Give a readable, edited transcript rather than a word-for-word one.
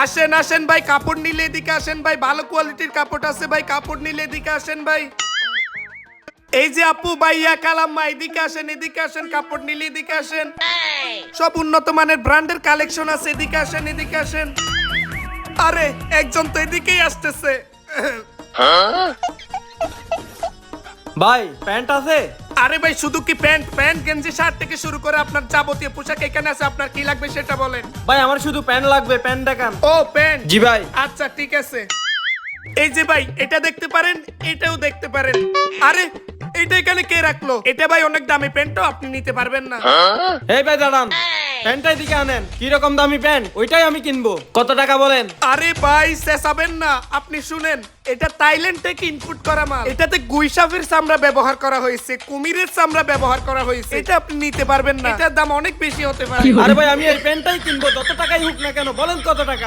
আসেন আসেন ভাই, কাপড় নিলে এদিকে আসেন ভাই, ভালো কোয়ালিটির কাপড় আছে ভাই, কাপড় নিলে এদিকে আসেন ভাই। এই যে আপু ভাইয়া কালাম্মা, এদিকে আসেন, কাপড় নিলে এদিকে আসেন। সব উন্নত মানের ব্র্যান্ডের কালেকশন আছে, এদিকে আসেন। আরে একজন তো এদিকেই আসতেছে। ভাই প্যান্ট আছে? আরে ভাই শুধু কি প্যান্ট প্যান্ট গেঞ্জি শার্ট থেকে শুরু করে আপনার যাবতীয় পোশাক এখানে আছে, আপনার কি লাগবে সেটা বলেন। ভাই আমার শুধু প্যান্ট লাগবে, প্যান্ট দেখান। ও প্যান্ট, জি ভাই। আচ্ছা ঠিক আছে। এই যে ভাই এটা দেখতে পারেন, এটাও দেখতে পারেন। আরে এটা এখানে কে রাখলো? এটা ভাই অনেক দামি প্যান্ট, তো আপনি নিতে পারবেন না। এই ভাই দাঁড়ান, প্যান্টটাই দিকে আনেন। কি রকম দামি প্যান্ট ওইটাই আমি কিনবো, কত টাকা বলেন? আরে ভাই চেঁচাবেন না, আপনি শুনেন, এটা থাইল্যান্ড থেকে ইনপুট করা মাল। এটাতে গুইসাফের চামড়া ব্যবহার করা হয়েছে, কুমিরের চামড়া ব্যবহার করা হয়েছে। এটা আপনি নিতে পারবেন না, এটার দাম অনেক বেশি হতে পারে। আরে ভাই আমি এই প্যান্টটাই কিনবো, যত টাকাই হোক না কেন, বলেন কত টাকা?